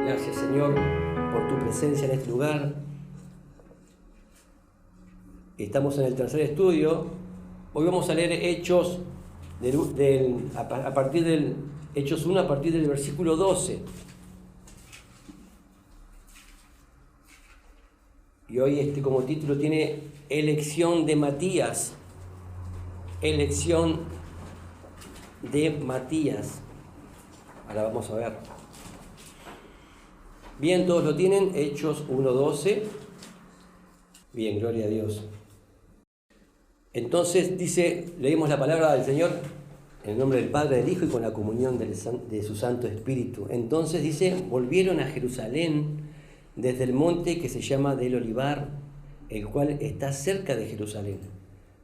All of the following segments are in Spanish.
Gracias, Señor, por tu presencia en este lugar. Estamos en el tercer estudio. Hoy vamos a leer Hechos a partir del Hechos 1, a partir del versículo 12. Y hoy como título tiene Elección de Matías. Elección de Matías. Ahora vamos a ver. Bien, todos lo tienen, Hechos 1:12. Bien, gloria a Dios. Entonces dice, leímos la palabra del Señor en el nombre del Padre, del Hijo y con la comunión de su Santo Espíritu. Entonces dice, volvieron a Jerusalén desde el monte que se llama del Olivar, el cual está cerca de Jerusalén,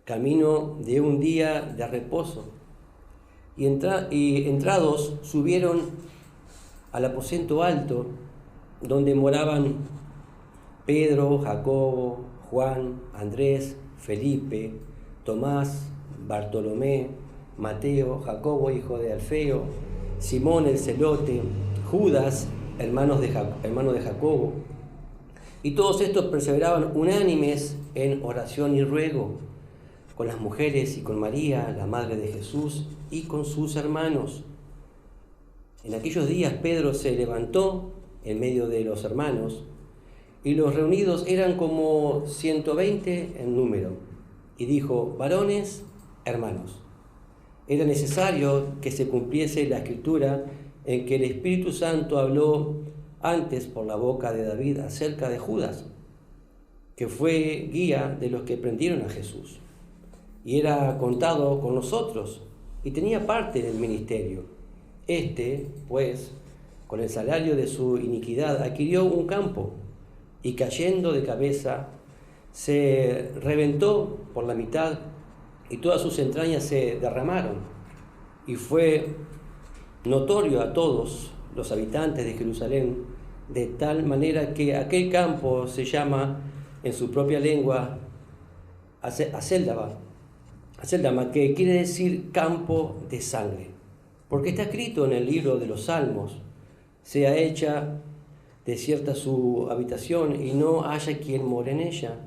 camino de un día de reposo. Y entrados subieron al aposento alto, donde moraban Pedro, Jacobo, Juan, Andrés, Felipe, Tomás, Bartolomé, Mateo, Jacobo, hijo de Alfeo, Simón el celote, Judas, hermano de Jacobo. Y todos estos perseveraban unánimes en oración y ruego, con las mujeres y con María, la madre de Jesús, y con sus hermanos. En aquellos días Pedro se levantó en medio de los hermanos, y los reunidos eran como 120 en número, y dijo: varones, hermanos, era necesario que se cumpliese la escritura en que el Espíritu Santo habló antes por la boca de David acerca de Judas, que fue guía de los que prendieron a Jesús, y era contado con nosotros, y tenía parte en el ministerio. Pues, con el salario de su iniquidad, adquirió un campo, y cayendo de cabeza, se reventó por la mitad, y todas sus entrañas se derramaron. Y fue notorio a todos los habitantes de Jerusalén, de tal manera que aquel campo se llama en su propia lengua Aceldama, que quiere decir campo de sangre, porque está escrito en el libro de los Salmos: sea hecha desierta su habitación y no haya quien more en ella,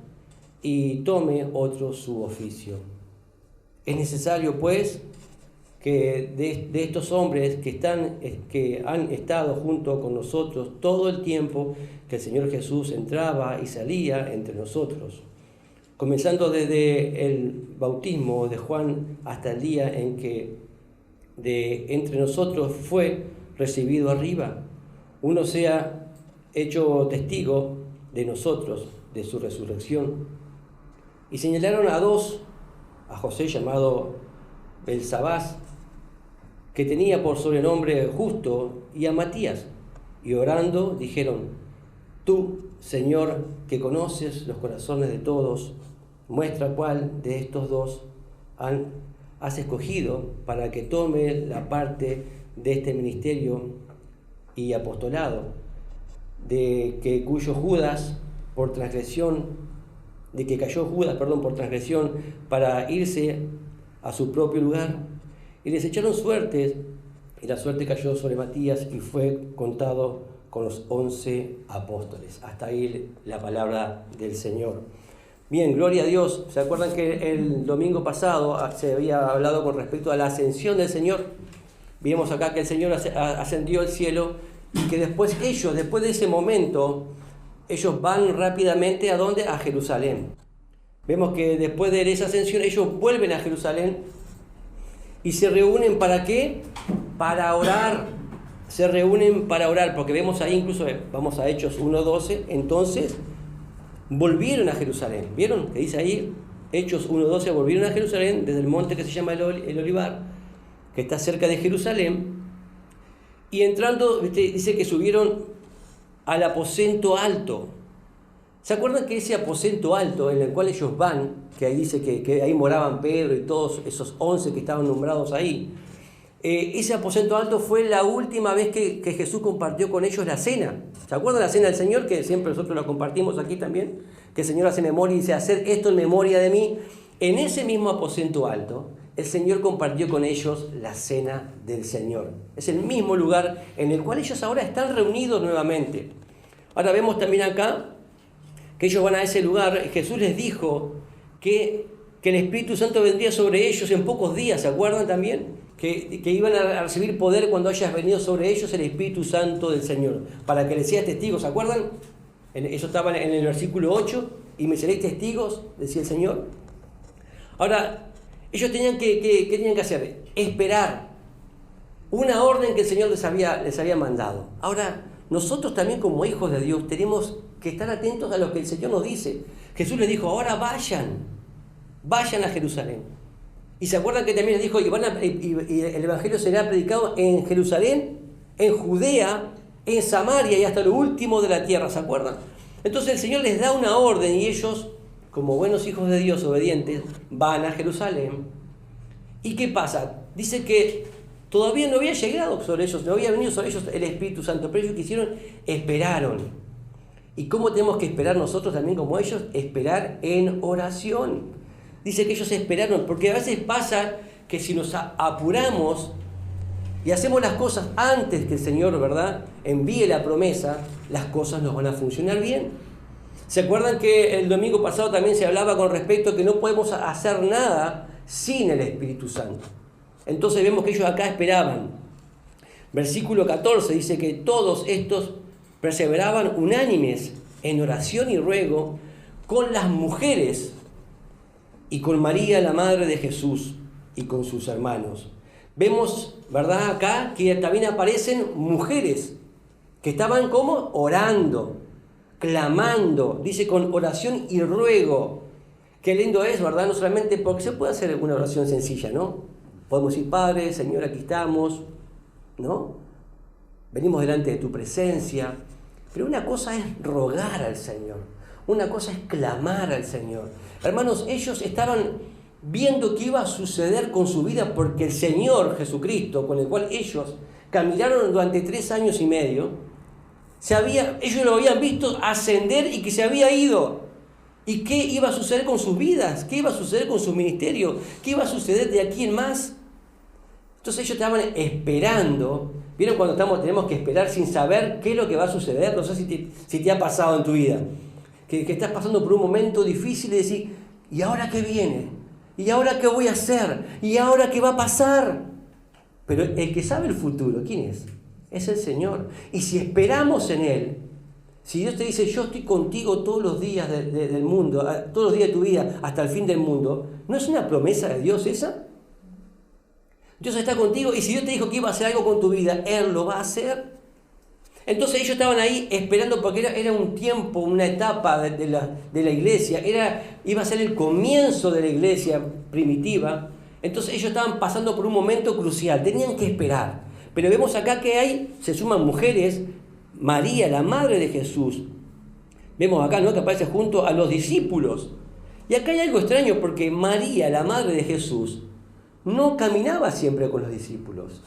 y tome otro su oficio. Es necesario, pues, que de estos hombres que han estado junto con nosotros todo el tiempo que el Señor Jesús entraba y salía entre nosotros, comenzando desde el bautismo de Juan hasta el día en que de entre nosotros fue recibido arriba, uno sea hecho testigo de nosotros, de su resurrección. Y señalaron a dos, a José llamado Belsabás, que tenía por sobrenombre Justo, y a Matías, y orando dijeron: tú, Señor, que conoces los corazones de todos, muestra cuál de estos dos has escogido para que tome la parte de este ministerio y apostolado, de que cayó Judas por transgresión para irse a su propio lugar. Y les echaron suertes, y la suerte cayó sobre Matías, y fue contado con los 11 apóstoles. Hasta ahí la palabra del Señor. Bien, gloria a Dios. ¿Se acuerdan que el domingo pasado se había hablado con respecto a la ascensión del Señor? Vimos acá que el Señor ascendió al cielo, y que después de ese momento, ellos van rápidamente ¿a dónde? A Jerusalén. Vemos que después de esa ascensión, ellos vuelven a Jerusalén y se reúnen ¿para qué? Para orar. Se reúnen para orar, porque vemos ahí, incluso vamos a Hechos 1:12, entonces volvieron a Jerusalén. ¿Vieron? Que dice ahí, Hechos 1:12, volvieron a Jerusalén desde el monte que se llama el Olivar, que está cerca de Jerusalén. Y entrando, dice que subieron al aposento alto. ¿Se acuerdan que ese aposento alto en el cual ellos van, que ahí dice que ahí moraban Pedro y todos esos 11 que estaban nombrados ahí? Ese aposento alto fue la última vez que Jesús compartió con ellos la cena. ¿Se acuerdan la cena del Señor? Que siempre nosotros la compartimos aquí también. Que el Señor hace memoria y dice: hacer esto en memoria de mí. En ese mismo aposento alto el Señor compartió con ellos la cena del Señor. Es el mismo lugar en el cual ellos ahora están reunidos nuevamente. Ahora vemos también acá que ellos van a ese lugar. Jesús les dijo que el Espíritu Santo vendría sobre ellos en pocos días, ¿se acuerdan también? Que iban a recibir poder cuando haya venido sobre ellos el Espíritu Santo del Señor, para que les sean testigos, ¿se acuerdan? Eso estaba en el versículo 8, y me seréis testigos, decía el Señor. Ahora, ellos tenían ¿qué tenían que hacer? Esperar una orden que el Señor les había mandado. Ahora, nosotros también como hijos de Dios tenemos que estar atentos a lo que el Señor nos dice. Jesús les dijo, ahora vayan a Jerusalén. Y se acuerdan que también les dijo, y el Evangelio será predicado en Jerusalén, en Judea, en Samaria y hasta lo último de la tierra, ¿se acuerdan? Entonces el Señor les da una orden y ellos, como buenos hijos de Dios obedientes, van a Jerusalén. ¿Y qué pasa? Dice que todavía no había llegado sobre ellos, no había venido sobre ellos el Espíritu Santo, pero ellos hicieron, esperaron. ¿Y cómo tenemos que esperar nosotros también como ellos? Esperar en oración. Dice que ellos esperaron, porque a veces pasa que si nos apuramos y hacemos las cosas antes que el Señor, ¿verdad?, envíe la promesa, las cosas nos van a funcionar bien. ¿Se acuerdan que el domingo pasado también se hablaba con respecto a que no podemos hacer nada sin el Espíritu Santo? Entonces vemos que ellos acá esperaban. Versículo 14 dice que todos estos perseveraban unánimes en oración y ruego con las mujeres y con María, la madre de Jesús, y con sus hermanos. Vemos, ¿verdad?, acá que también aparecen mujeres que estaban como orando, clamando, dice con oración y ruego. Qué lindo es, ¿verdad? No solamente porque se puede hacer una oración sencilla, ¿no? Podemos decir, Padre, Señor, aquí estamos, ¿no? Venimos delante de tu presencia. Pero una cosa es rogar al Señor, una cosa es clamar al Señor. Hermanos, ellos estaban viendo qué iba a suceder con su vida porque el Señor Jesucristo, con el cual ellos caminaron durante 3 años y medio, ellos lo habían visto ascender y que se había ido. ¿Y qué iba a suceder con sus vidas? ¿Qué iba a suceder con su ministerio? ¿Qué iba a suceder de aquí en más? Entonces ellos estaban esperando. ¿Vieron cuando tenemos que esperar sin saber qué es lo que va a suceder? No sé si te ha pasado en tu vida. Que estás pasando por un momento difícil y decís, ¿y ahora qué viene? ¿Y ahora qué voy a hacer? ¿Y ahora qué va a pasar? Pero el que sabe el futuro, ¿quién es? Es el Señor. Y si esperamos en Él, si Dios te dice, yo estoy contigo todos los días del mundo, todos los días de tu vida, hasta el fin del mundo, ¿no es una promesa de Dios esa? Dios está contigo y si Dios te dijo que iba a hacer algo con tu vida, Él lo va a hacer. Entonces ellos estaban ahí esperando porque era un tiempo, una etapa de la iglesia, iba a ser el comienzo de la iglesia primitiva. Entonces ellos estaban pasando por un momento crucial, tenían que esperar. Pero vemos acá que se suman mujeres, María, la madre de Jesús. Vemos acá, ¿no?, que aparece junto a los discípulos. Y acá hay algo extraño porque María, la madre de Jesús, no caminaba siempre con los discípulos.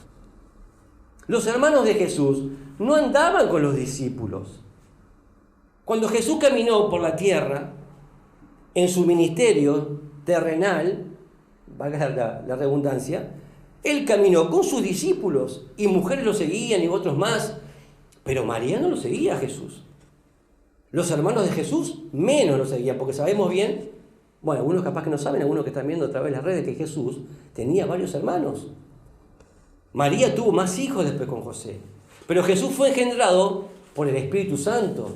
Los hermanos de Jesús no andaban con los discípulos. Cuando Jesús caminó por la tierra, en su ministerio terrenal, valga la redundancia, Él caminó con sus discípulos y mujeres lo seguían y otros más, pero María no lo seguía a Jesús. Los hermanos de Jesús menos lo seguían, porque sabemos bien, bueno, algunos capaz que no saben, algunos que están viendo a través de las redes, que Jesús tenía varios hermanos. María tuvo más hijos después con José, pero Jesús fue engendrado por el Espíritu Santo.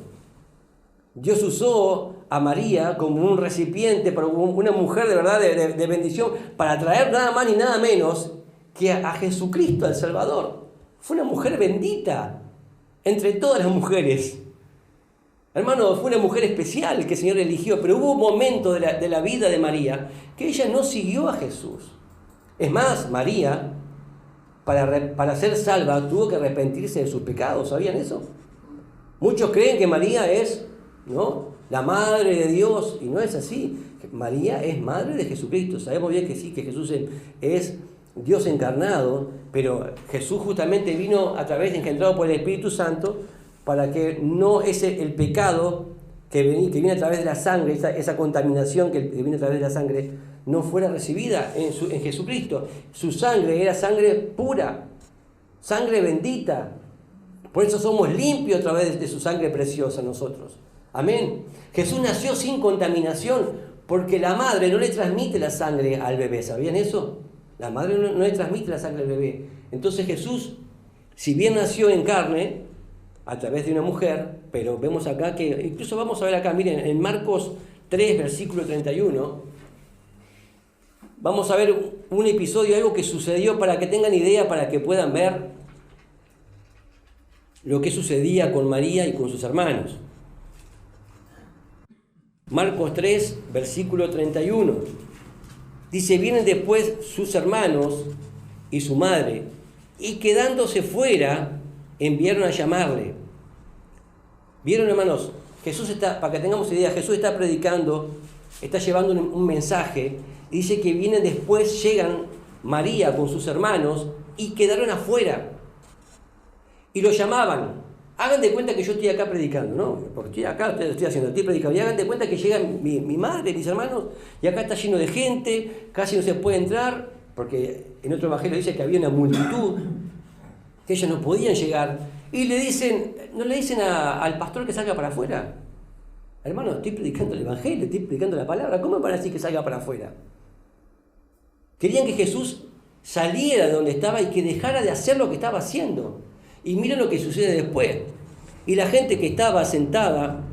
Dios usó a María como un recipiente, para una mujer de verdad de bendición, para traer nada más ni nada menos que a Jesucristo, al Salvador. Fue una mujer bendita entre todas las mujeres. Hermano, fue una mujer especial que el Señor eligió, pero hubo un momento de la vida de María que ella no siguió a Jesús. Es más, María, para ser salva, tuvo que arrepentirse de sus pecados. ¿Sabían eso? Muchos creen que María es, ¿no?, la madre de Dios, y no es así. María es madre de Jesucristo. Sabemos bien que sí, que Jesús es Dios encarnado, pero Jesús justamente vino a través de engendrado por el Espíritu Santo para que no el pecado que viene a través de la sangre, esa contaminación que viene a través de la sangre, no fuera recibida en Jesucristo. Su sangre era sangre pura, sangre bendita. Por eso somos limpios a través de su sangre preciosa nosotros. Amén. Jesús nació sin contaminación porque la madre no le transmite la sangre al bebé. ¿Sabían eso? La madre no le transmite la sangre al bebé. Entonces Jesús, si bien nació en carne, a través de una mujer, pero vemos acá que, incluso vamos a ver acá, miren, en Marcos 3, versículo 31, vamos a ver un episodio, algo que sucedió para que tengan idea, para que puedan ver lo que sucedía con María y con sus hermanos. Marcos 3, versículo 31. Dice, vienen después sus hermanos y su madre, y quedándose fuera, enviaron a llamarle. ¿Vieron, hermanos? Jesús está, para que tengamos idea, Jesús está predicando, está llevando un mensaje, y dice que vienen después, llegan María con sus hermanos, y quedaron afuera. Y lo llamaban. Hagan de cuenta que yo estoy acá predicando, ¿no? Porque estoy acá, estoy haciendo, estoy predicando. Y hagan de cuenta que llega mi madre, mis hermanos, y acá está lleno de gente, casi no se puede entrar, porque en otro evangelio dice que había una multitud, que ellos no podían llegar. Y le dicen, no le dicen al pastor que salga para afuera. Hermano, estoy predicando el evangelio, estoy predicando la palabra, ¿cómo van a decir que salga para afuera? Querían que Jesús saliera de donde estaba y que dejara de hacer lo que estaba haciendo. Y miren lo que sucede después. Y la gente que estaba sentada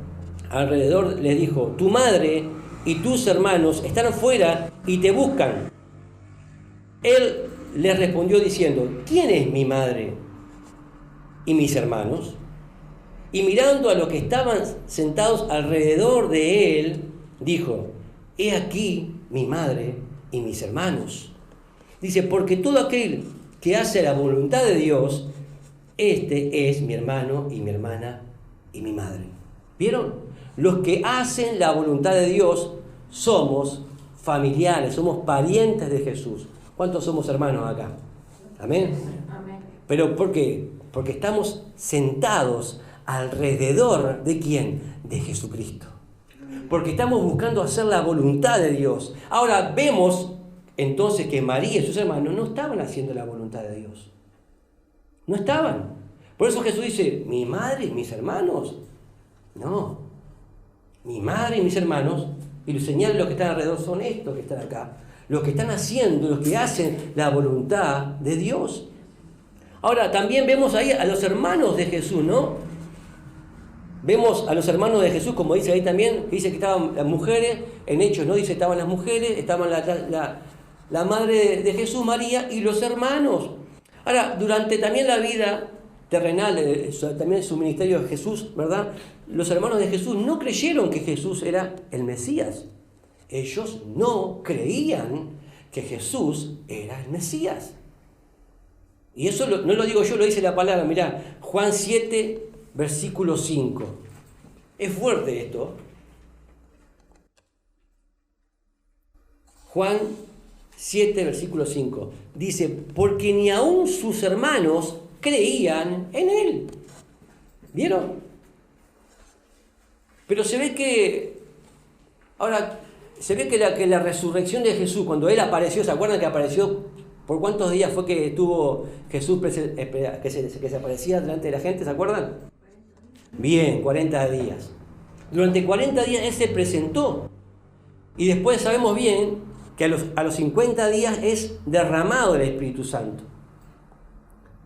alrededor les dijo, tu madre y tus hermanos están afuera y te buscan. Él les respondió diciendo, ¿quién es mi madre y mis hermanos? Y mirando a los que estaban sentados alrededor de él, dijo, he aquí mi madre y mis hermanos. Dice, porque todo aquel que hace la voluntad de Dios, este es mi hermano y mi hermana y mi madre. ¿Vieron? Los que hacen la voluntad de Dios somos familiares, somos parientes de Jesús. ¿Cuántos somos hermanos acá? ¿Amén? Amén. ¿Pero por qué? Porque estamos sentados alrededor ¿de quién? De Jesucristo. Porque estamos buscando hacer la voluntad de Dios. Ahora vemos entonces que María y sus hermanos no estaban haciendo la voluntad de Dios. No estaban. Por eso Jesús dice, mi madre y mis hermanos. No. Mi madre y mis hermanos, y los señales los que están alrededor son estos que están acá. Los que están haciendo, los que hacen la voluntad de Dios. Ahora, también vemos ahí a los hermanos de Jesús, ¿no? Vemos a los hermanos de Jesús, como dice ahí también, dice que estaban las mujeres, en Hechos no dice estaban las mujeres, estaban la madre de Jesús, María, y los hermanos. Ahora, durante también la vida terrenal, también su ministerio de Jesús, ¿verdad? Los hermanos de Jesús no creyeron que Jesús era el Mesías. Ellos no creían que Jesús era el Mesías. Y eso no lo digo yo, lo dice la palabra. Mirá, Juan 7, versículo 5. Es fuerte esto. Juan 7, versículo 5. Dice, porque ni aun sus hermanos creían en él. ¿Vieron? Pero se ve que... Ahora, se ve que la resurrección de Jesús, cuando él apareció, ¿se acuerdan que apareció? ¿Por cuántos días fue que estuvo Jesús que se aparecía delante de la gente? ¿Se acuerdan? Bien, 40 días. Durante 40 días él se presentó. Y después sabemos bien que a los 50 días es derramado el Espíritu Santo.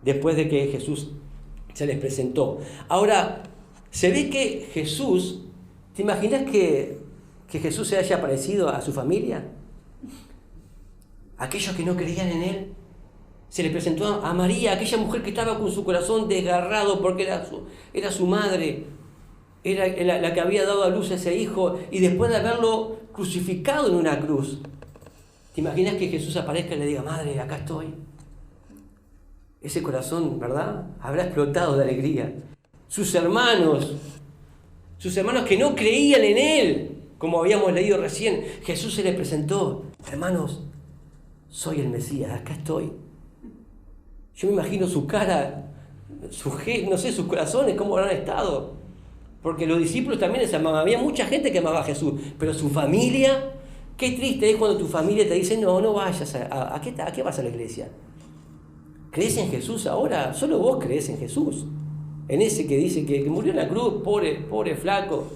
Después de que Jesús se les presentó. Ahora, se ve que Jesús, ¿te imaginas que Jesús se haya aparecido a su familia? Aquellos que no creían en él. Se le presentó a María, aquella mujer que estaba con su corazón desgarrado porque era su madre, era la que había dado a luz a ese hijo, y después de haberlo crucificado en una cruz. ¿Te imaginas que Jesús aparezca y le diga, madre, acá estoy? Ese corazón, ¿verdad?, habrá explotado de alegría. Sus hermanos que no creían en él, como habíamos leído recién, Jesús se les presentó, hermanos, soy el Mesías, acá estoy. Yo me imagino su cara, no sé, sus corazones, cómo habrán estado. Porque los discípulos también les amaban. Había mucha gente que amaba a Jesús, pero su familia Qué triste es cuando tu familia te dice, no vayas, ¿a qué vas a la iglesia? ¿Crees en Jesús ahora? Solo vos crees en Jesús. En ese que dice que murió en la cruz, pobre flaco.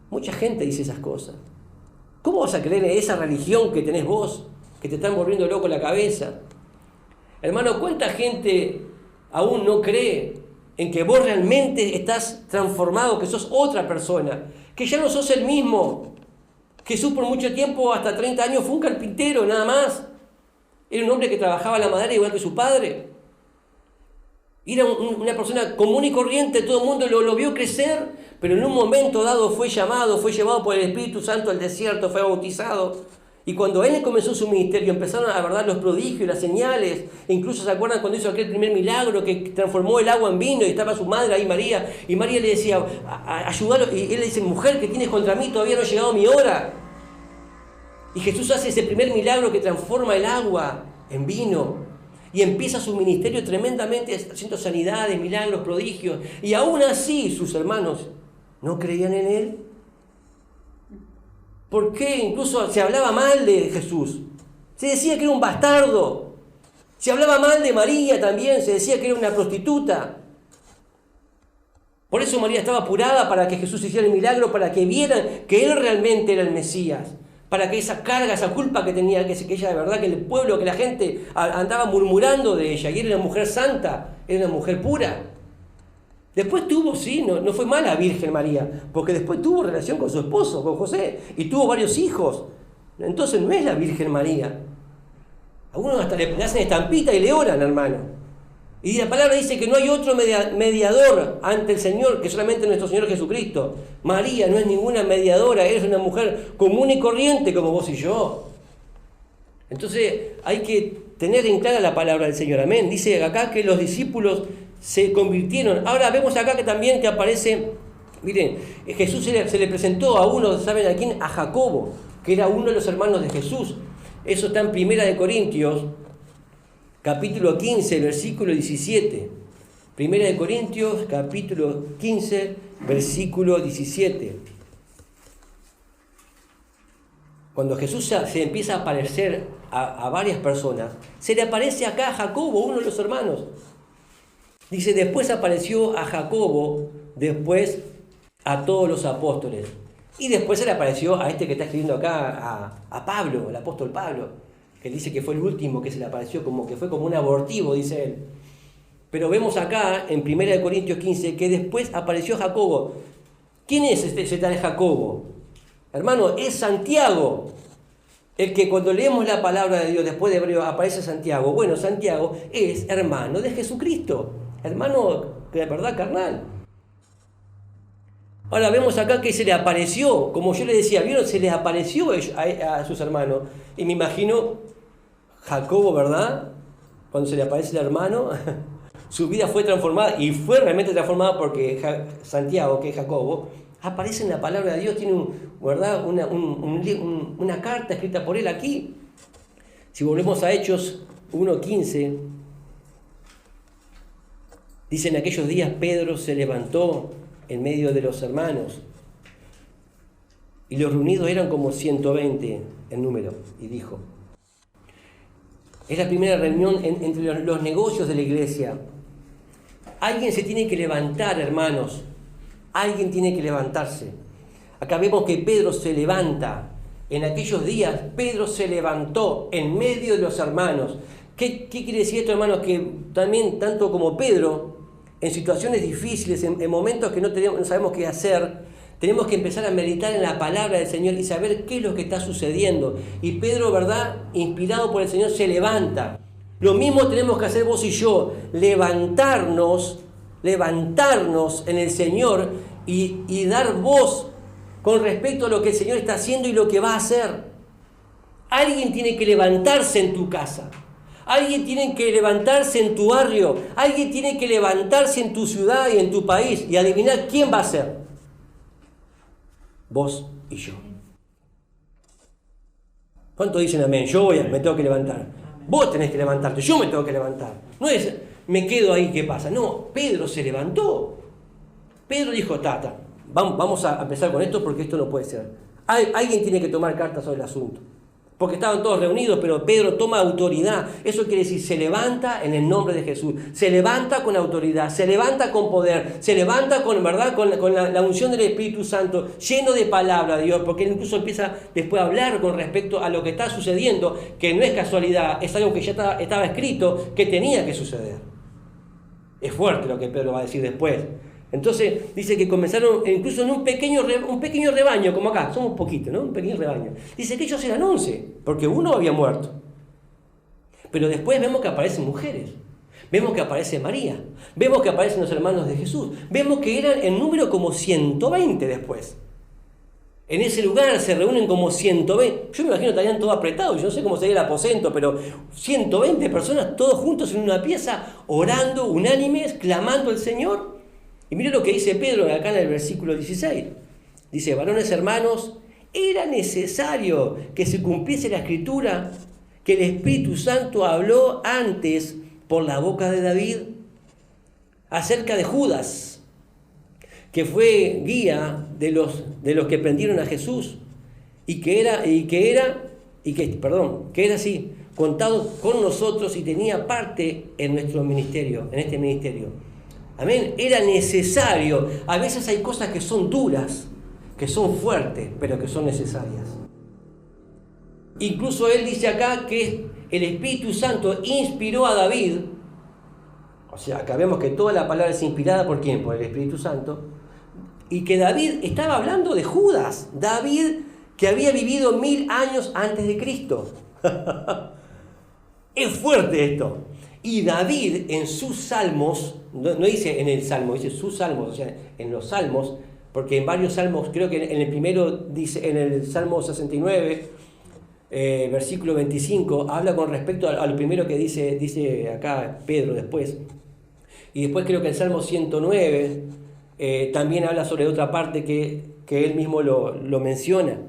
Mucha gente dice esas cosas. ¿Cómo vas a creer en esa religión que tenés vos, que te están volviendo loco la cabeza? Hermano, ¿cuánta gente aún no cree en que vos realmente estás transformado, que sos otra persona, que ya no sos el mismo? Jesús por mucho tiempo, hasta 30 años, fue un carpintero, nada más. Era un hombre que trabajaba la madera igual que su padre. Era una persona común y corriente, todo el mundo lo vio crecer, pero en un momento dado fue llevado por el Espíritu Santo al desierto, fue bautizado. Y cuando él comenzó su ministerio, empezaron a ver los prodigios, las señales. E incluso se acuerdan cuando hizo aquel primer milagro que transformó el agua en vino y estaba su madre ahí, María. Y María le decía, ayúdalo. Y él le dice, mujer, ¿qué tienes contra mí? Todavía no ha llegado mi hora. Y Jesús hace ese primer milagro que transforma el agua en vino. Y empieza su ministerio tremendamente haciendo sanidades, milagros, prodigios. Y aún así sus hermanos no creían en él. ¿Por qué? Incluso se hablaba mal de Jesús. Se decía que era un bastardo. Se hablaba mal de María también. Se decía que era una prostituta. Por eso María estaba apurada para que Jesús hiciera el milagro, para que vieran que él realmente era el Mesías. Para que esa carga, esa culpa que tenía, que ella de verdad, que el pueblo, que la gente andaba murmurando de ella. Y era una mujer santa, era una mujer pura. Después tuvo, sí, no fue mala Virgen María, porque después tuvo relación con su esposo, con José, y tuvo varios hijos. Entonces no es la Virgen María. Algunos hasta le hacen estampita y le oran, hermano. Y la palabra dice que no hay otro mediador ante el Señor que solamente nuestro Señor Jesucristo. María no es ninguna mediadora, es una mujer común y corriente como vos y yo. Entonces hay que tener en clara la palabra del Señor, amén. Dice acá que los discípulos se convirtieron. Ahora vemos acá que también que aparece, miren, Jesús se le presentó a uno, ¿saben a quién? A Jacobo, que era uno de los hermanos de Jesús. Eso está en 1 Corintios, capítulo 15, versículo 17. 1 Corintios, capítulo 15, versículo 17. Cuando Jesús se empieza a aparecer a varias personas, se le aparece acá a Jacobo, uno de los hermanos. Dice, después apareció a Jacobo, después a todos los apóstoles. Y después se le apareció a este que está escribiendo acá, a Pablo, el apóstol Pablo, que dice que fue el último que se le apareció, como que fue como un abortivo, dice él. Pero vemos acá, en 1 Corintios 15, que después apareció Jacobo. ¿Quién es ese tal Jacobo? Hermano, es Santiago. El que cuando leemos la palabra de Dios, después de Hebreo, aparece Santiago. Bueno, Santiago es hermano de Jesucristo. Hermano, de verdad, carnal. Ahora vemos acá que se le apareció, como yo le decía, ¿vieron? Se les apareció a sus hermanos. Y me imagino, Jacobo, ¿verdad? Cuando se le aparece el hermano, su vida fue transformada, y fue realmente transformada porque Santiago, que es Jacobo, aparece en la palabra de Dios, tiene ¿verdad? Una carta escrita por él aquí. Si volvemos a Hechos 1:15, dice, en aquellos días Pedro se levantó en medio de los hermanos, y los reunidos eran como 120 en número, y dijo, es la primera reunión entre los negocios de la iglesia. Alguien se tiene que levantar, hermanos. Alguien tiene que levantarse. Acá vemos que Pedro se levanta. En aquellos días, Pedro se levantó en medio de los hermanos. ¿Qué quiere decir esto, hermanos? Que también, tanto como Pedro, en situaciones difíciles, en momentos que no sabemos qué hacer, tenemos que empezar a meditar en la palabra del Señor y saber qué es lo que está sucediendo. Y Pedro, ¿verdad?, inspirado por el Señor, se levanta. Lo mismo tenemos que hacer vos y yo, levantarnos en el Señor y dar voz con respecto a lo que el Señor está haciendo y lo que va a hacer. Alguien tiene que levantarse en tu casa. Alguien tiene que levantarse en tu barrio. Alguien tiene que levantarse en tu ciudad y en tu país. Y adivinar quién va a ser. Vos y yo. ¿Cuántos dicen amén? Yo me tengo que levantar. Vos tenés que levantarte, yo me tengo que levantar. No es, me quedo ahí, ¿qué pasa? No, Pedro se levantó. Pedro dijo, vamos a empezar con esto porque esto no puede ser. Alguien tiene que tomar cartas sobre el asunto. Porque estaban todos reunidos, pero Pedro toma autoridad. Eso quiere decir, se levanta en el nombre de Jesús. Se levanta con autoridad, se levanta con poder, se levanta con, ¿verdad?, con la unción del Espíritu Santo, lleno de palabra de Dios, porque él incluso empieza después a hablar con respecto a lo que está sucediendo, que no es casualidad, es algo que ya estaba escrito, que tenía que suceder. Es fuerte lo que Pedro va a decir después. Entonces dice que comenzaron incluso en un pequeño rebaño, como acá, somos poquitos, ¿no? Un pequeño rebaño. Dice que ellos eran 11, porque uno había muerto. Pero después vemos que aparecen mujeres, vemos que aparece María, vemos que aparecen los hermanos de Jesús, vemos que eran en número como 120 después. En ese lugar se reúnen como 120, yo me imagino que estarían todos apretados, yo no sé cómo sería el aposento, pero 120 personas todos juntos en una pieza, orando, unánimes, clamando al Señor. Y mire lo que dice Pedro acá en el versículo 16. Dice, varones hermanos, era necesario que se cumpliese la escritura que el Espíritu Santo habló antes por la boca de David acerca de Judas, que fue guía de los que prendieron a Jesús y que era así, contado con nosotros y tenía parte en nuestro ministerio, en este ministerio. Amén. Era necesario. A veces hay cosas que son duras, que son fuertes, pero que son necesarias. Incluso él dice acá que el Espíritu Santo inspiró a David. O sea, acá vemos que toda la palabra es inspirada ¿por quién? Por el Espíritu Santo. Y que David estaba hablando de Judas. David, que había vivido 1000 años antes de Cristo. Es fuerte esto. Y David en sus salmos, no dice en el salmo, dice sus salmos, o sea, en los salmos, porque en varios salmos, creo que en el primero dice, en el Salmo 69, versículo 25, habla con respecto a lo primero que dice acá Pedro después. Y después creo que el Salmo 109 también habla sobre otra parte que él mismo lo menciona.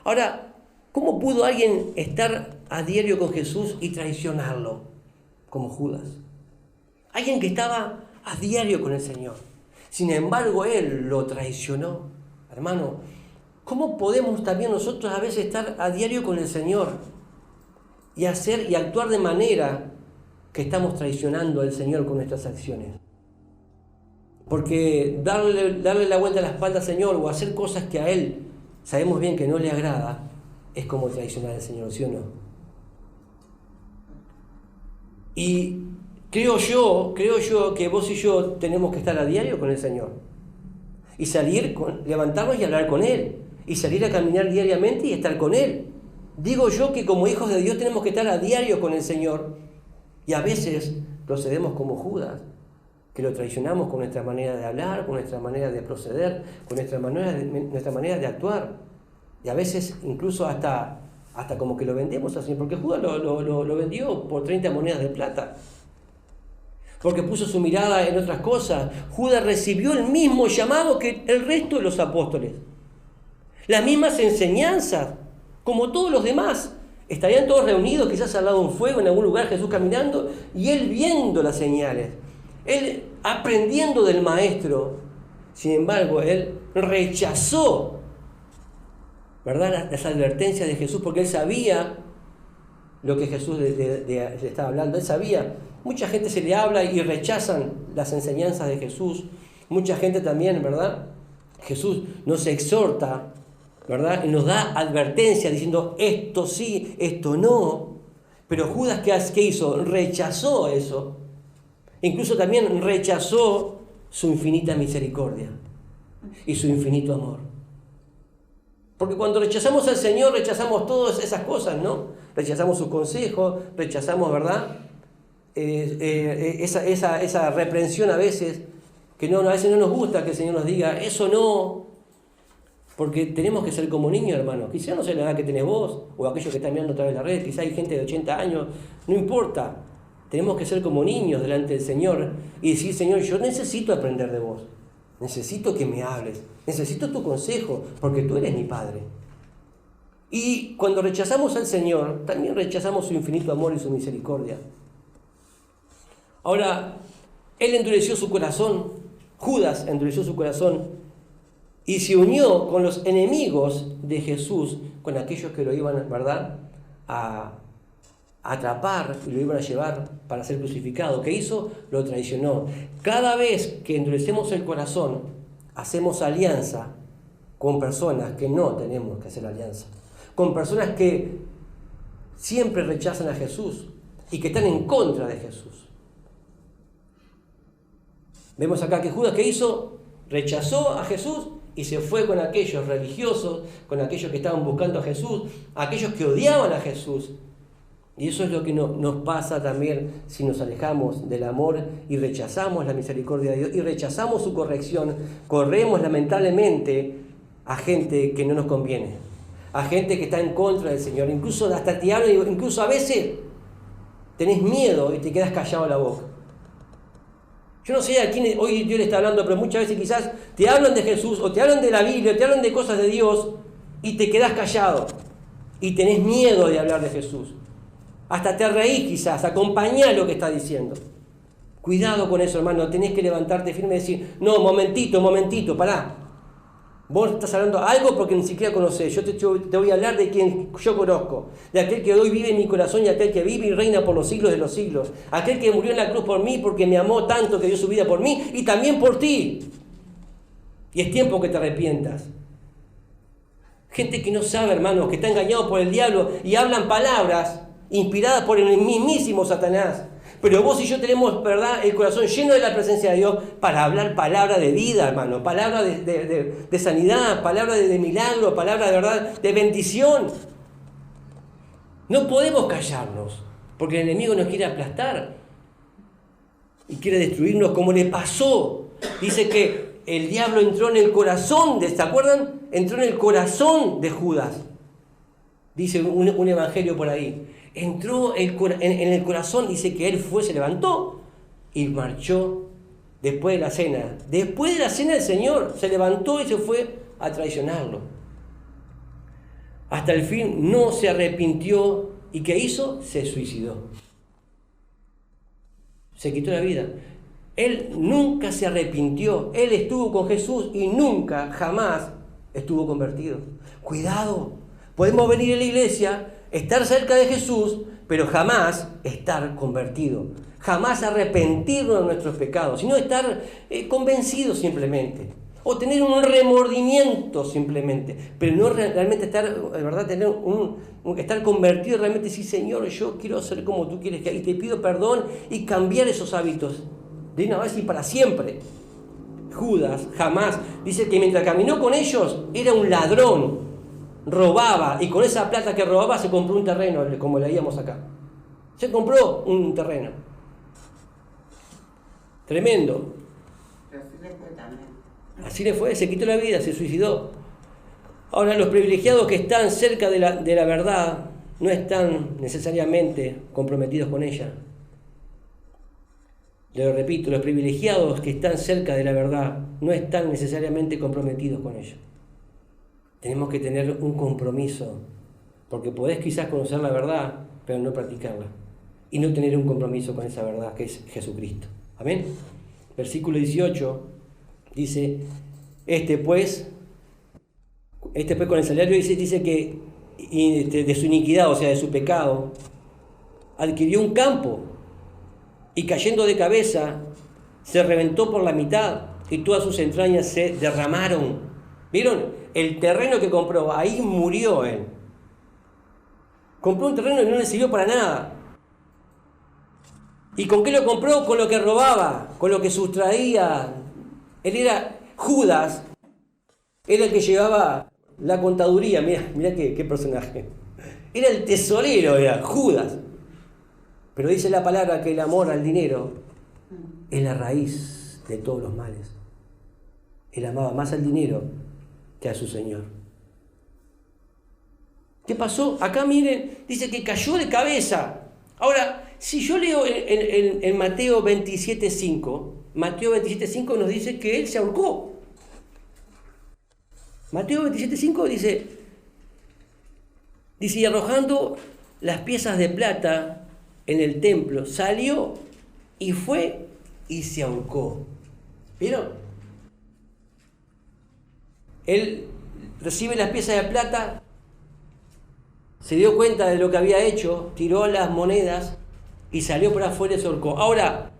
Ahora, ¿cómo pudo alguien estar a diario con Jesús y traicionarlo? Como Judas. Alguien que estaba a diario con el Señor. Sin embargo, él lo traicionó. Hermano, ¿cómo podemos también nosotros a veces estar a diario con el Señor y hacer y actuar de manera que estamos traicionando al Señor con nuestras acciones? Porque darle la vuelta a la espalda al Señor o hacer cosas que a Él sabemos bien que no le agrada, es como traicionar al Señor, ¿sí o no? Y creo yo que vos y yo tenemos que estar a diario con el Señor. Y levantarnos y hablar con Él. Y salir a caminar diariamente y estar con Él. Digo yo que como hijos de Dios tenemos que estar a diario con el Señor. Y a veces procedemos como Judas, que lo traicionamos con nuestra manera de hablar, con nuestra manera de proceder, con nuestra manera de actuar. Y a veces incluso hasta como que lo vendemos así, porque Judas lo vendió por 30 monedas de plata, porque puso su mirada en otras cosas. Judas recibió el mismo llamado que el resto de los apóstoles, las mismas enseñanzas, como todos los demás. Estarían todos reunidos, quizás al lado de un fuego, en algún lugar, Jesús caminando, y él viendo las señales, él aprendiendo del maestro. Sin embargo, él rechazó, ¿verdad?, las advertencias de Jesús, porque él sabía lo que Jesús le estaba hablando. Él sabía, mucha gente se le habla y rechazan las enseñanzas de Jesús. Mucha gente también, ¿verdad? Jesús nos exhorta, ¿verdad?, y nos da advertencia diciendo esto sí, esto no. Pero Judas, ¿qué hizo? Rechazó eso. Incluso también rechazó su infinita misericordia y su infinito amor. Porque cuando rechazamos al Señor, rechazamos todas esas cosas, ¿no? Rechazamos sus consejos, rechazamos, ¿verdad?, esa reprensión a veces, que a veces no nos gusta que el Señor nos diga, eso no. Porque tenemos que ser como niños, hermanos. Quizá no sé la edad que tenés vos, o aquellos que están mirando a través de la red, quizá hay gente de 80 años, no importa. Tenemos que ser como niños delante del Señor y decir, Señor, yo necesito aprender de vos. Necesito que me hables, necesito tu consejo, porque tú eres mi Padre. Y cuando rechazamos al Señor, también rechazamos su infinito amor y su misericordia. Ahora, él endureció su corazón, Judas endureció su corazón, y se unió con los enemigos de Jesús, con aquellos que lo iban, ¿verdad?, a atrapar y lo iban a llevar para ser crucificado. ¿Qué hizo? Lo traicionó. Cada vez que endurecemos el corazón, hacemos alianza con personas que no tenemos que hacer alianza, con personas que siempre rechazan a Jesús y que están en contra de Jesús. Vemos acá que Judas, ¿qué hizo? Rechazó a Jesús y se fue con aquellos religiosos, con aquellos que estaban buscando a Jesús, aquellos que odiaban a Jesús. Y eso es lo que nos pasa también si nos alejamos del amor y rechazamos la misericordia de Dios y rechazamos su corrección. Corremos lamentablemente a gente que no nos conviene, a gente que está en contra del Señor. Incluso hasta te hablan, incluso a veces tenés miedo y te quedas callado la boca. Yo no sé a quién hoy Dios le está hablando, pero muchas veces quizás te hablan de Jesús o te hablan de la Biblia, o te hablan de cosas de Dios y te quedás callado y tenés miedo de hablar de Jesús. Hasta te reís quizás, acompañá lo que está diciendo. Cuidado con eso, hermano, tenés que levantarte firme y decir, no, momentito, pará. Vos estás hablando algo porque ni siquiera conocés. Yo te voy a hablar de quien yo conozco, de aquel que hoy vive en mi corazón y aquel que vive y reina por los siglos de los siglos. Aquel que murió en la cruz por mí porque me amó tanto que dio su vida por mí y también por ti. Y es tiempo que te arrepientas. Gente que no sabe, hermanos, que está engañado por el diablo y hablan palabras inspiradas por el mismísimo Satanás. Pero vos y yo tenemos, ¿verdad?, el corazón lleno de la presencia de Dios para hablar palabra de vida, hermano, palabra de sanidad, palabra de milagro, palabra de verdad, de bendición. No podemos callarnos, porque el enemigo nos quiere aplastar y quiere destruirnos como le pasó. Dice que el diablo entró en el corazón ¿se acuerdan? Entró en el corazón de Judas. Dice un evangelio por ahí. Entró en el corazón, dice que él se levantó y marchó después de la cena. Después de la cena del Señor, se levantó y se fue a traicionarlo. Hasta el fin no se arrepintió. ¿Y qué hizo? Se suicidó. Se quitó la vida. Él nunca se arrepintió. Él estuvo con Jesús y nunca, jamás estuvo convertido. Cuidado. Podemos venir a la iglesia, estar cerca de Jesús, pero jamás estar convertido, jamás arrepentirnos de nuestros pecados, sino estar convencidos simplemente, o tener un remordimiento simplemente, pero no realmente estar, de verdad, estar convertido realmente, sí, Señor, yo quiero ser como tú quieres que haga, y te pido perdón y cambiar esos hábitos de una vez y para siempre. Judas jamás, dice que mientras caminó con ellos era un ladrón, robaba, y con esa plata que robaba se compró un terreno, como leíamos acá. Se compró un terreno. Tremendo. Pero así le fue también. Así le fue, se quitó la vida, se suicidó. Ahora, los privilegiados que están cerca de la verdad no están necesariamente comprometidos con ella. Le repito, los privilegiados que están cerca de la verdad no están necesariamente comprometidos con ella. Tenemos que tener un compromiso, porque podés quizás conocer la verdad, pero no practicarla, y no tener un compromiso con esa verdad que es Jesucristo. Amén. Versículo 18 dice, este pues con el salario dice que de su iniquidad, o sea, de su pecado, adquirió un campo y cayendo de cabeza se reventó por la mitad y todas sus entrañas se derramaron. ¿Vieron? El terreno que compró, ahí murió él. Compró un terreno y no le sirvió para nada. ¿Y con qué lo compró? Con lo que robaba, con lo que sustraía. Él era Judas, era el que llevaba la contaduría. Mirá qué personaje. Era el tesorero, era Judas. Pero dice la palabra que el amor al dinero es la raíz de todos los males. Él amaba más al dinero que a su Señor. ¿Qué pasó? Acá miren, dice que cayó de cabeza. Ahora, si yo leo en Mateo 27:5, Mateo 27:5 nos dice que él se ahorcó. Mateo 27:5 dice, y arrojando las piezas de plata en el templo, salió y fue y se ahorcó. ¿Vieron? Él recibe las piezas de plata, se dio cuenta de lo que había hecho, tiró las monedas y salió por afuera y se ahorcó. Ahora,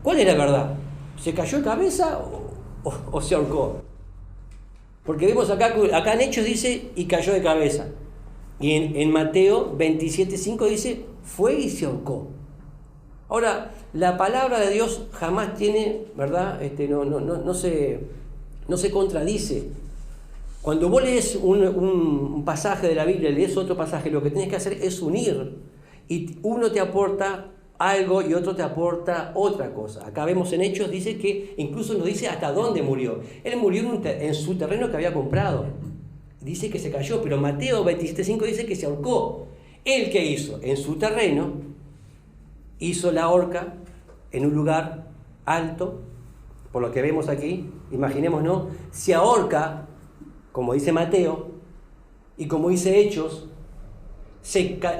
¿cuál era la verdad? ¿Se cayó de cabeza o se ahorcó? Porque vemos acá en Hechos dice, y cayó de cabeza. Y en Mateo 27:5 dice, fue y se ahorcó. Ahora, la palabra de Dios jamás tiene, ¿verdad? No se contradice. Cuando vos lees un pasaje de la Biblia, lees otro pasaje, lo que tienes que hacer es unir. Y uno te aporta algo y otro te aporta otra cosa. Acá vemos en Hechos, dice que incluso nos dice hasta dónde murió. Él murió en su terreno que había comprado. Dice que se cayó, pero Mateo 27:5 dice que se ahorcó. ¿Él qué hizo? En su terreno hizo la horca en un lugar alto, por lo que vemos aquí, imaginémonos, se ahorca, como dice Mateo, y como dice Hechos,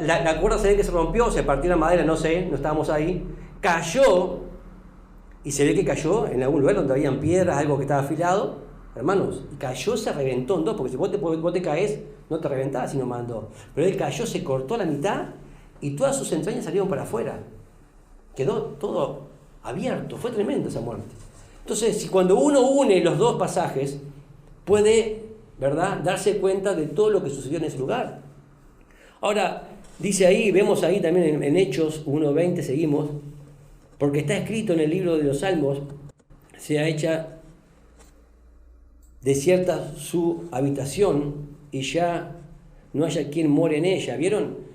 la cuerda se ve que se rompió, se partió la madera, no sé, no estábamos ahí, cayó, y se ve que cayó en algún lugar donde habían piedras, algo que estaba afilado, hermanos, y cayó, se reventó en dos, porque si vos te caes, no te reventás, sino más en dos. Pero él cayó, se cortó a la mitad, y todas sus entrañas salieron para afuera. Quedó todo abierto, fue tremendo esa muerte. Entonces, si cuando uno une los dos pasajes, puede, ¿verdad?, darse cuenta de todo lo que sucedió en ese lugar. Ahora, dice ahí, vemos ahí también en Hechos 1:20, seguimos, porque está escrito en el libro de los Salmos, sea hecha desierta su habitación y ya no haya quien more en ella. ¿Vieron?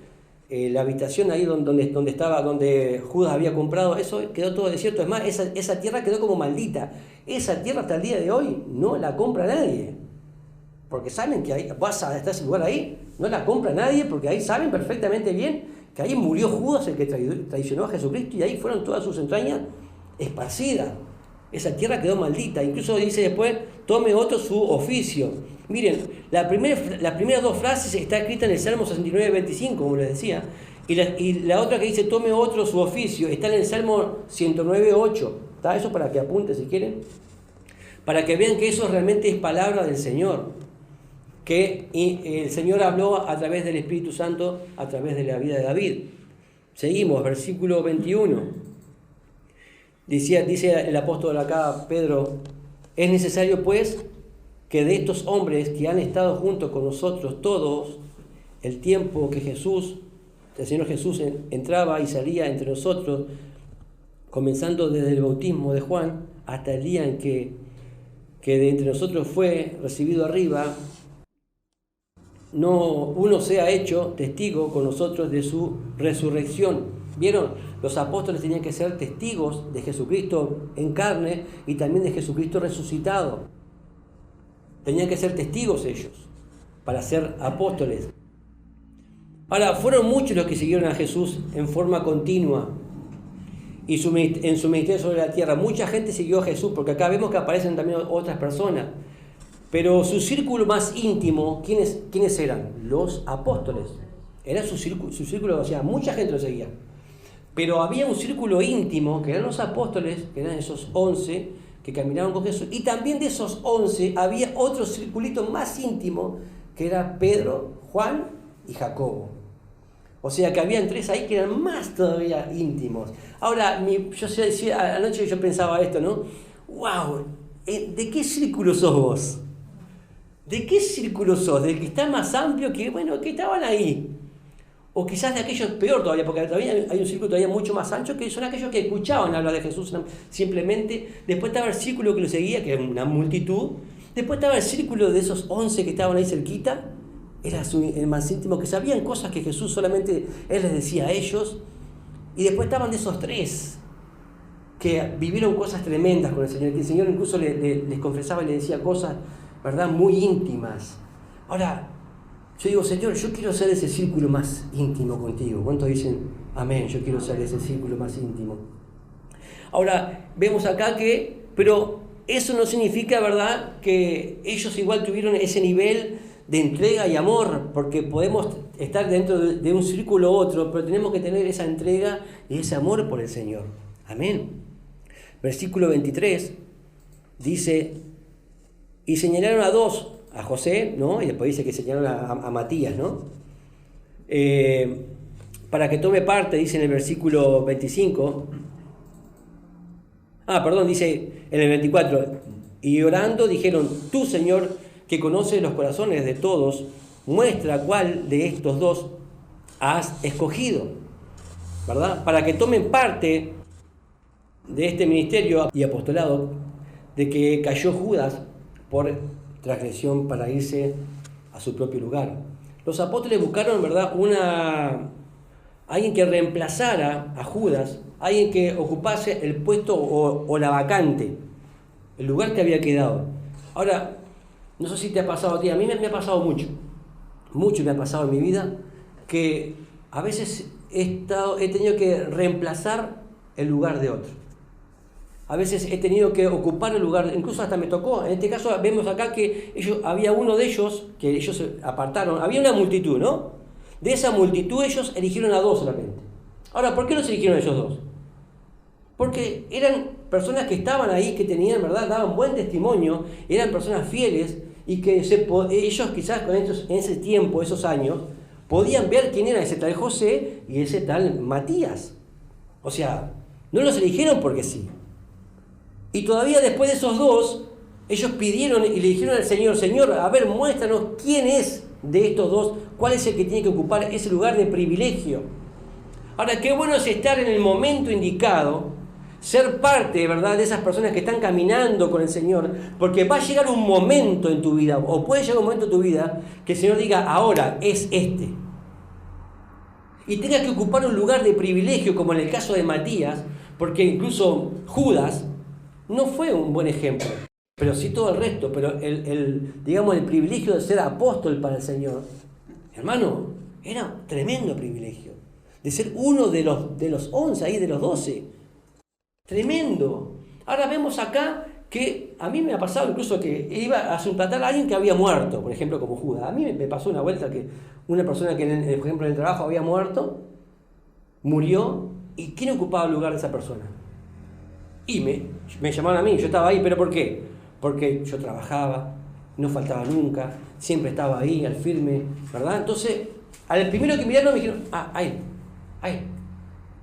La habitación ahí donde Judas había comprado, eso quedó todo desierto. Es más, esa tierra quedó como maldita. Esa tierra hasta el día de hoy no la compra nadie. Porque saben que ahí, vas a estar ese lugar ahí, no la compra nadie, porque ahí saben perfectamente bien que ahí murió Judas, el que traicionó a Jesucristo, y ahí fueron todas sus entrañas esparcidas. Esa tierra quedó maldita. Incluso dice después, tome otro su oficio. Miren, las primeras dos frases está escrita en el Salmo 69:25, como les decía, y la otra que dice, tome otro su oficio, está en el Salmo 109:8. ¿Está? Eso para que apunten si quieren. Para que vean que eso realmente es palabra del Señor. Que el Señor habló a través del Espíritu Santo, a través de la vida de David. Seguimos, versículo 21. Dice el apóstol acá, Pedro, es necesario pues que de estos hombres que han estado junto con nosotros todos el tiempo que el Señor Jesús entraba y salía entre nosotros, comenzando desde el bautismo de Juan hasta el día en que de entre nosotros fue recibido arriba, uno sea hecho testigo con nosotros de su resurrección. ¿Vieron? Los apóstoles tenían que ser testigos de Jesucristo en carne y también de Jesucristo resucitado. Tenían que ser testigos ellos para ser apóstoles. Ahora, fueron muchos los que siguieron a Jesús en forma continua y en su ministerio sobre la tierra. Mucha gente siguió a Jesús, porque acá vemos que aparecen también otras personas. Pero su círculo más íntimo, ¿quiénes eran? Los apóstoles. Era su círculo, o sea, mucha gente lo seguía. Pero había un círculo íntimo, que eran los apóstoles, que eran esos 11 que caminaban con Jesús. Y también de esos 11 había otro circulito más íntimo, que era Pedro, Juan y Jacobo. O sea que habían 3 ahí que eran más todavía íntimos. Ahora, anoche yo pensaba esto, ¿no? ¡Wow! ¿De qué círculo sos vos? ¿De qué círculo sos? ¿Del que está más amplio que estaban ahí? O quizás de aquellos peor todavía, porque todavía hay un círculo todavía mucho más ancho, que son aquellos que escuchaban hablar de Jesús simplemente. Después estaba el círculo que lo seguía, que era una multitud. Después estaba el círculo de esos 11 que estaban ahí cerquita. Era el más íntimo, que sabían cosas que Jesús solamente Él les decía a ellos. Y después estaban de esos 3 que vivieron cosas tremendas con el Señor, que el Señor incluso les confesaba y les decía cosas, ¿verdad?, muy íntimas. Ahora, yo digo, Señor, yo quiero ser ese círculo más íntimo contigo. ¿Cuántos dicen, amén, yo quiero ser ese círculo más íntimo? Ahora, vemos acá pero eso no significa, ¿verdad?, que ellos igual tuvieron ese nivel de entrega y amor, porque podemos estar dentro de un círculo u otro, pero tenemos que tener esa entrega y ese amor por el Señor. Amén. Versículo 23 dice, y señalaron a 2 a José, ¿no? Y después dice que señalaron a Matías, ¿no? Para que tome parte, dice en el versículo 25. Dice en el 24. Y orando dijeron: tú, Señor, que conoces los corazones de todos, muestra cuál de estos dos has escogido, ¿verdad? Para que tomen parte de este ministerio y apostolado de que cayó Judas por transgresión para irse a su propio lugar. Los apóstoles buscaron, ¿verdad?, alguien que reemplazara a Judas, alguien que ocupase el puesto o la vacante, el lugar que había quedado. Ahora, no sé si te ha pasado a ti, a mí me ha pasado mucho me ha pasado en mi vida, que a veces he tenido que reemplazar el lugar de otro. A veces he tenido que ocupar el lugar, incluso hasta me tocó. En este caso vemos acá que había uno de ellos, que ellos se apartaron, había una multitud, ¿no? De esa multitud ellos eligieron a 2 solamente. Ahora, ¿por qué los eligieron a ellos 2? Porque eran personas que estaban ahí, que tenían, ¿verdad?, daban buen testimonio, eran personas fieles y que ellos quizás en ese tiempo, esos años, podían ver quién era ese tal José y ese tal Matías. O sea, no los eligieron porque sí. Y todavía después de esos 2, ellos pidieron y le dijeron al Señor: Señor, a ver, muéstranos quién es de estos 2, cuál es el que tiene que ocupar ese lugar de privilegio. Ahora, qué bueno es estar en el momento indicado, ser parte, ¿verdad?, de esas personas que están caminando con el Señor, porque va a llegar un momento en tu vida, o puede llegar un momento en tu vida, que el Señor diga: ahora es este. Y tengas que ocupar un lugar de privilegio, como en el caso de Matías, porque incluso Judas no fue un buen ejemplo, pero sí todo el resto. Pero digamos, el privilegio de ser apóstol para el Señor, hermano, era un tremendo privilegio. De ser uno de los 11, ahí de los 12. Tremendo. Ahora vemos acá que a mí me ha pasado incluso que iba a suplantar a alguien que había muerto, por ejemplo, como Judas. A mí me pasó una vuelta que una persona que, por ejemplo, en el trabajo había muerto, murió, ¿y quién ocupaba el lugar de esa persona? Y me llamaron a mí, yo estaba ahí, ¿pero por qué? Porque yo trabajaba, no faltaba nunca, siempre estaba ahí, al firme, ¿verdad? Entonces, al primero que miraron me dijeron: ahí,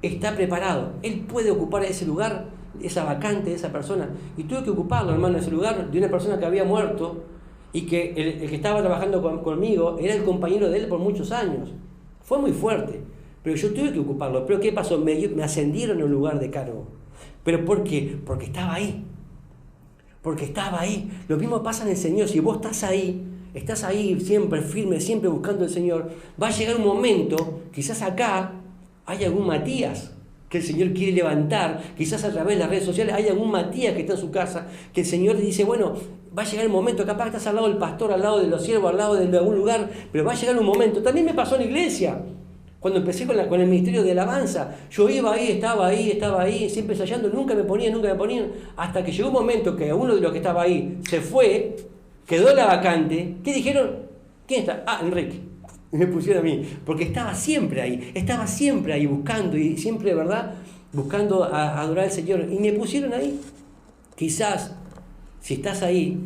está preparado, él puede ocupar ese lugar, esa vacante de esa persona. Y tuve que ocuparlo, hermano, ese lugar de una persona que había muerto y que el que estaba trabajando conmigo era el compañero de él por muchos años. Fue muy fuerte, pero yo tuve que ocuparlo. ¿Pero qué pasó? Me ascendieron en un lugar de cargo. ¿Pero por qué? Porque estaba ahí. Porque estaba ahí. Lo mismo pasa en el Señor. Si vos estás ahí siempre firme, siempre buscando al Señor, va a llegar un momento, quizás acá hay algún Matías que el Señor quiere levantar, quizás a través de las redes sociales hay algún Matías que está en su casa, que el Señor le dice: bueno, va a llegar el momento, capaz que estás al lado del pastor, al lado de los siervos, al lado de algún lugar, pero va a llegar un momento. También me pasó en la iglesia. Cuando empecé con el ministerio de alabanza, yo iba ahí, estaba ahí, siempre ensayando, nunca me ponían, hasta que llegó un momento que uno de los que estaba ahí se fue, quedó la vacante. ¿Qué dijeron? ¿Quién está? Enrique. Y me pusieron a mí, porque estaba siempre ahí buscando, y siempre, ¿verdad?, buscando a adorar al Señor, y me pusieron ahí. Quizás, si estás ahí,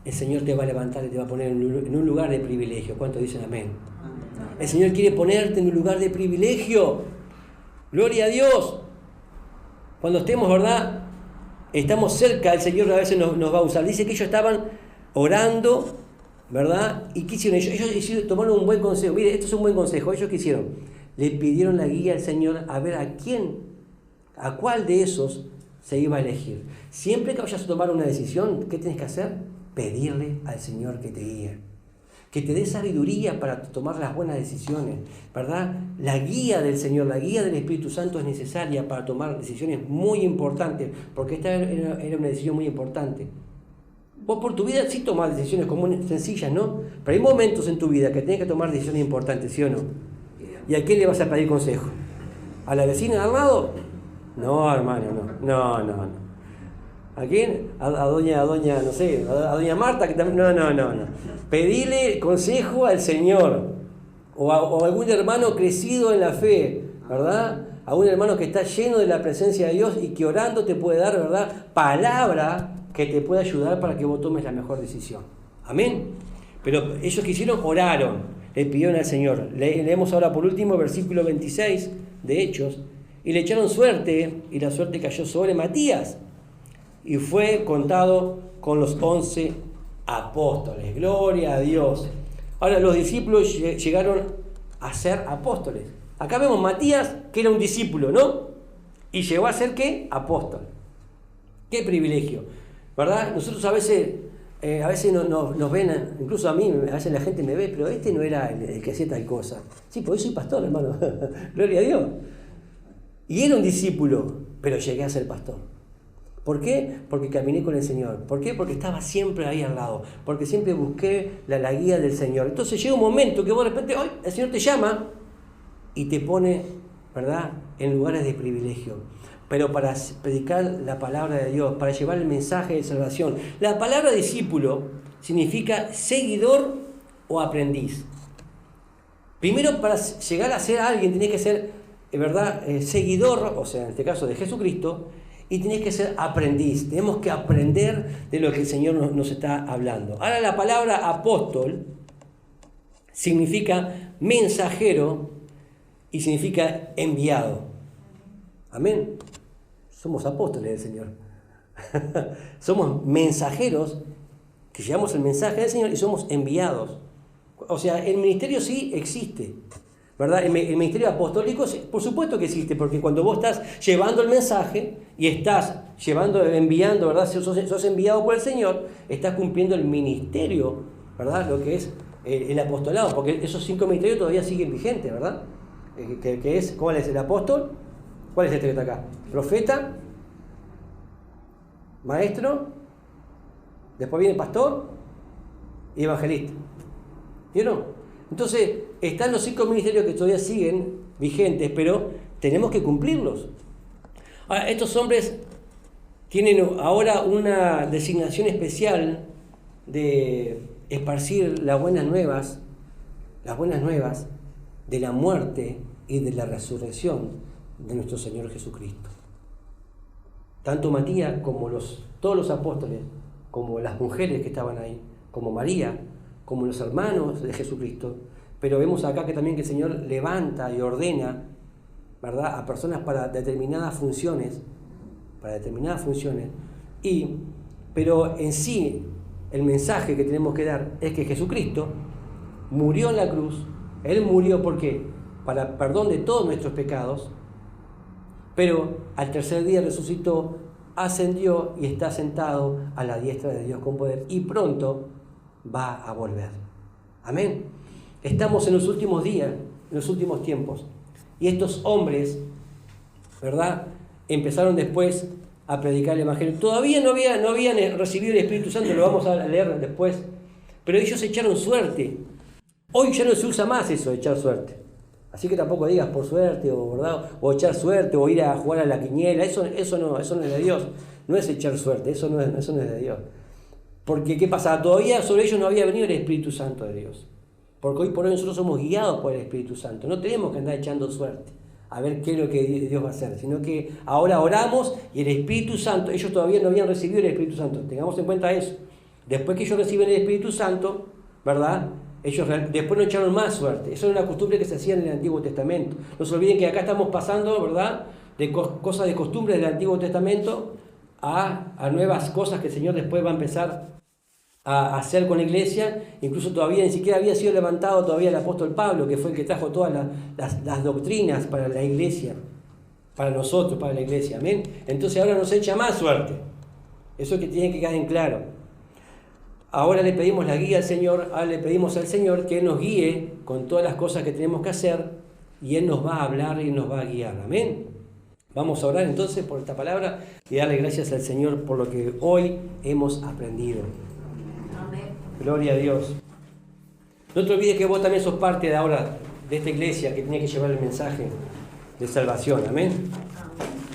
el Señor te va a levantar y te va a poner en un lugar de privilegio. ¿Cuántos dicen amén? El Señor quiere ponerte en un lugar de privilegio. Gloria a Dios. Cuando estemos, ¿verdad?, estamos cerca, el Señor a veces nos va a usar. Dice que ellos estaban orando, ¿verdad? ¿Y qué hicieron? Ellos tomaron un buen consejo. Mire, esto es un buen consejo. ¿Ellos qué hicieron? Le pidieron la guía al Señor a ver a cuál de esos se iba a elegir. Siempre que vayas a tomar una decisión, ¿qué tienes que hacer? Pedirle al Señor que te guíe, que te dé sabiduría para tomar las buenas decisiones, ¿verdad? La guía del Señor, la guía del Espíritu Santo es necesaria para tomar decisiones muy importantes, porque esta era una decisión muy importante. Vos por tu vida sí tomás decisiones comunes, sencillas, ¿no? Pero hay momentos en tu vida que tienes que tomar decisiones importantes, ¿sí o no? ¿Y a quién le vas a pedir consejo? ¿A la vecina de al lado? No, hermano, no. ¿A quién? A doña, no sé, a doña Marta, que también... No. Pedile consejo al Señor, o a algún hermano crecido en la fe, ¿verdad? A un hermano que está lleno de la presencia de Dios y que orando te puede dar, ¿verdad?, palabra que te puede ayudar para que vos tomes la mejor decisión. Amén. Pero ellos que hicieron, oraron, le pidieron al Señor. Leemos ahora por último versículo 26 de Hechos. Y le echaron suerte, y la suerte cayó sobre Matías. Y fue contado con los 11 apóstoles. Gloria a Dios. Ahora los discípulos llegaron a ser apóstoles. Acá vemos Matías, que era un discípulo, ¿no? Y llegó a ser, ¿qué? Apóstol. ¡Qué privilegio! ¿Verdad? Nosotros a veces nos ven, incluso a mí, a veces la gente me ve, pero este no era el que hacía tal cosa. Sí, porque yo soy pastor, hermano. Gloria a Dios. Y era un discípulo, pero llegué a ser pastor. ¿Por qué? Porque caminé con el Señor. ¿Por qué? Porque estaba siempre ahí al lado. Porque siempre busqué la guía del Señor. Entonces llega un momento que vos de repente, hoy el Señor te llama y te pone, ¿verdad?, en lugares de privilegio. Pero para predicar la palabra de Dios, para llevar el mensaje de salvación. La palabra discípulo significa seguidor o aprendiz. Primero, para llegar a ser alguien, tenés que ser, ¿verdad?, seguidor, o sea, en este caso de Jesucristo, y tenés que ser aprendiz. Tenemos que aprender de lo que el Señor nos está hablando. Ahora, la palabra apóstol significa mensajero y significa enviado. Amén. Somos apóstoles del Señor. Somos mensajeros que llevamos el mensaje del Señor y somos enviados. O sea, el ministerio sí existe, ¿verdad? El ministerio apostólico, por supuesto que existe, porque cuando vos estás llevando el mensaje y estás enviando, ¿verdad? Sos enviado por el Señor, estás cumpliendo el ministerio, ¿verdad? Lo que es el apostolado, porque esos 5 ministerios todavía siguen vigentes, ¿verdad? Que es, ¿cuál es el apóstol? ¿Cuál es este que está acá? Profeta, maestro, después viene pastor y evangelista. ¿Vieron? Entonces, están los 5 ministerios que todavía siguen vigentes, pero tenemos que cumplirlos. Ahora, estos hombres tienen ahora una designación especial de esparcir las buenas nuevas de la muerte y de la resurrección de nuestro Señor Jesucristo. Tanto Matías como todos los apóstoles, como las mujeres que estaban ahí, como María, como los hermanos de Jesucristo, pero vemos acá que también que el Señor levanta y ordena, ¿verdad?, a personas para determinadas funciones, pero en sí el mensaje que tenemos que dar es que Jesucristo murió en la cruz. Él murió, ¿por qué? Para perdón de todos nuestros pecados, pero al tercer día resucitó, ascendió y está sentado a la diestra de Dios con poder y pronto va a volver. Amén. Estamos en los últimos días, en los últimos tiempos, y estos hombres, ¿verdad?, empezaron después a predicar el Evangelio. Todavía no habían recibido el Espíritu Santo, lo vamos a leer después, pero ellos echaron suerte. Hoy ya no se usa más eso de echar suerte. Así que tampoco digas por suerte, ¿verdad?, o echar suerte, o ir a jugar a la quiniela. Eso no es de Dios. No es echar suerte, eso no es de Dios. Porque, ¿qué pasa? Todavía sobre ellos no había venido el Espíritu Santo de Dios. Porque hoy por hoy nosotros somos guiados por el Espíritu Santo. No tenemos que andar echando suerte a ver qué es lo que Dios va a hacer, sino que ahora oramos y el Espíritu Santo, ellos todavía no habían recibido el Espíritu Santo. Tengamos en cuenta eso. Después que ellos reciben el Espíritu Santo, ¿verdad?, ellos después no echaron más suerte. Eso era una costumbre que se hacía en el Antiguo Testamento. No se olviden que acá estamos pasando, ¿verdad?, de cosas de costumbres del Antiguo Testamento a nuevas cosas que el Señor después va a empezar a hacer con la iglesia. Incluso todavía ni siquiera había sido levantado todavía el apóstol Pablo, que fue el que trajo todas las doctrinas para la iglesia, para nosotros, para la iglesia. Amén. Entonces ahora nos echa más suerte. Eso es que tiene que quedar en claro. Ahora le pedimos la guía al Señor, ahora le pedimos al Señor que Él nos guíe con todas las cosas que tenemos que hacer y Él nos va a hablar y nos va a guiar. Amén. Vamos a orar entonces por esta palabra y darle gracias al Señor por lo que hoy hemos aprendido. Amén. Gloria a Dios. No te olvides que vos también sos parte de ahora de esta iglesia que tiene que llevar el mensaje de salvación. Amén.